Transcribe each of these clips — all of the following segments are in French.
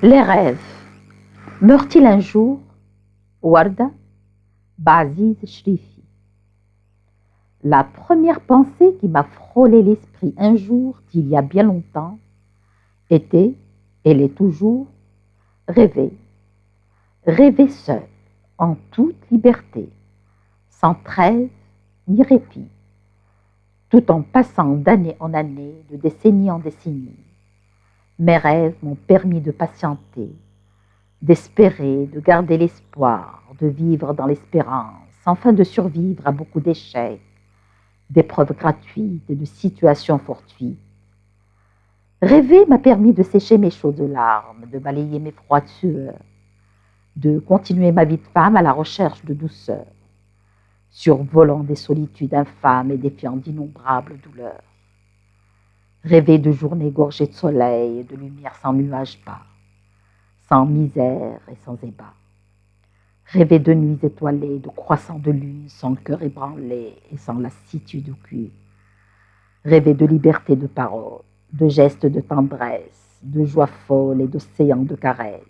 Les rêves. Meurent-ils un jour? Warda Ba'aziz Shrifi. La première pensée qui m'a frôlé l'esprit un jour d'il y a bien longtemps était, elle est toujours, rêver. Rêver seul, en toute liberté, sans trêve ni répit, tout en passant d'année en année, de décennie en décennie. Mes rêves m'ont permis de patienter, d'espérer, de garder l'espoir, de vivre dans l'espérance, enfin de survivre à beaucoup d'échecs, d'épreuves gratuites et de situations fortuites. Rêver m'a permis de sécher mes chaudes larmes, de balayer mes froides sueurs, de continuer ma vie de femme à la recherche de douceur, survolant des solitudes infâmes et défiant d'innombrables douleurs. Rêver de journées gorgées de soleil et de lumière sans nuages bas, sans misère et sans ébats. Rêver de nuits étoilées, de croissants de lune, sans cœur ébranlé et sans lassitude au cul. Rêver de liberté de parole, de gestes de tendresse, de joie folle et d'océans de caresses.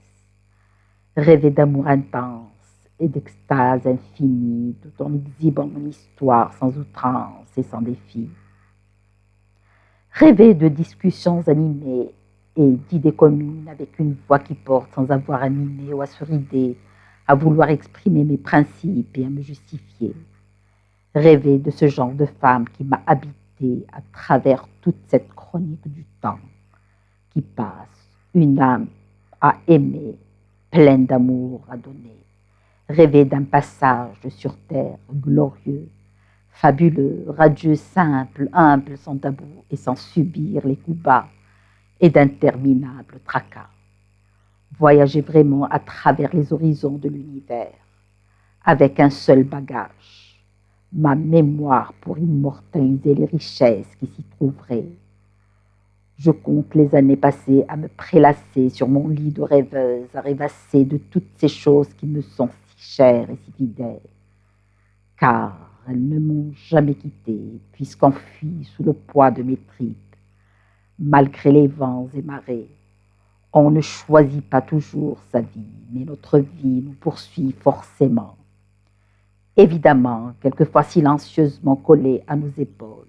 Rêver d'amour intense et d'extase infinie, tout en exhibant mon histoire sans outrance et sans défi. Rêver de discussions animées et d'idées communes avec une voix qui porte sans avoir à mimer ou à se rider, à vouloir exprimer mes principes et à me justifier. Rêver de ce genre de femme qui m'a habité à travers toute cette chronique du temps, qui passe, une âme à aimer, pleine d'amour à donner. Rêver d'un passage sur terre glorieux, fabuleux, radieux, simple, humble, sans tabou et sans subir les coups bas et d'interminables tracas. Voyager vraiment à travers les horizons de l'univers, avec un seul bagage, ma mémoire pour immortaliser les richesses qui s'y trouveraient. Je compte les années passées à me prélasser sur mon lit de rêveuse, à rêvasser de toutes ces choses qui me sont si chères et si fidèles, car elles ne m'ont jamais quittée, puisqu'enfuie sous le poids de mes tripes, malgré les vents et marées. On ne choisit pas toujours sa vie, mais notre vie nous poursuit forcément. Évidemment, quelquefois silencieusement collée à nos épaules.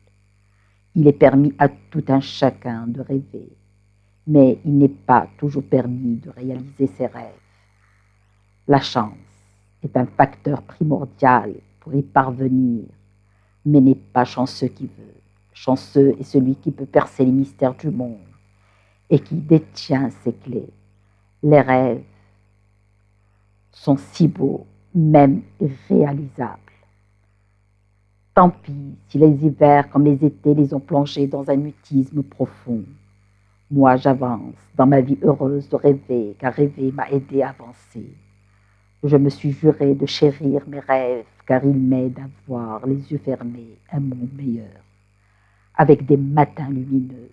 Il est permis à tout un chacun de rêver, mais il n'est pas toujours permis de réaliser ses rêves. La chance est un facteur primordial pour y parvenir, mais n'est pas chanceux qui veut. Chanceux est celui qui peut percer les mystères du monde et qui détient ses clés. Les rêves sont si beaux, même irréalisables. Tant pis si les hivers comme les étés les ont plongés dans un mutisme profond. Moi, j'avance dans ma vie heureuse de rêver, car rêver m'a aidé à avancer. Je me suis juré de chérir mes rêves, car ils m'aident à voir les yeux fermés un monde meilleur, avec des matins lumineux,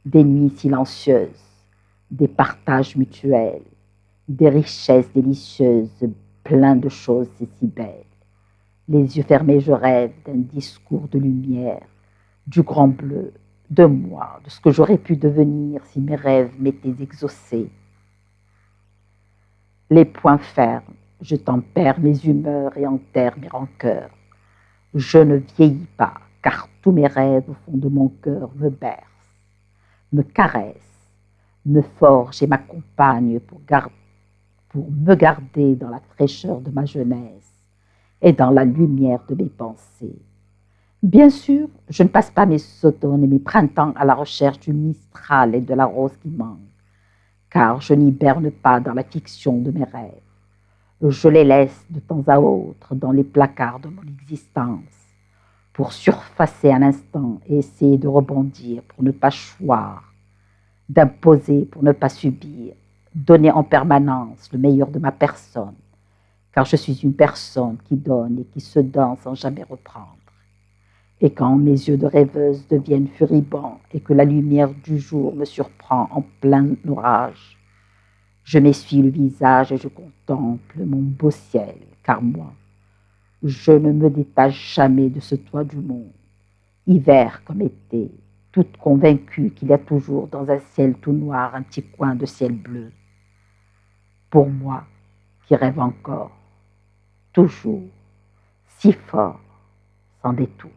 des nuits silencieuses, des partages mutuels, des richesses délicieuses, plein de choses si belles. Les yeux fermés, je rêve d'un discours de lumière, du grand bleu, de moi, de ce que j'aurais pu devenir si mes rêves m'étaient exaucés. Les poings fermes, je tempère mes humeurs et enterre mes rancœurs. Je ne vieillis pas, car tous mes rêves au fond de mon cœur me bercent, me caressent, me forgent et m'accompagnent pour me garder dans la fraîcheur de ma jeunesse et dans la lumière de mes pensées. Bien sûr, je ne passe pas mes automnes et mes printemps à la recherche du mistral et de la rose qui manque, car je n'y berne pas dans la fiction de mes rêves. Je les laisse de temps à autre dans les placards de mon existence, pour surfacer un instant et essayer de rebondir pour ne pas choir, d'imposer pour ne pas subir, donner en permanence le meilleur de ma personne, car je suis une personne qui donne et qui se donne sans jamais reprendre. Et quand mes yeux de rêveuse deviennent furibonds et que la lumière du jour me surprend en plein orage, je m'essuie le visage et je contemple mon beau ciel, car moi, je ne me détache jamais de ce toit du monde, hiver comme été, toute convaincue qu'il y a toujours dans un ciel tout noir un petit coin de ciel bleu. pour moi qui rêve encore, toujours, si fort, sans détour.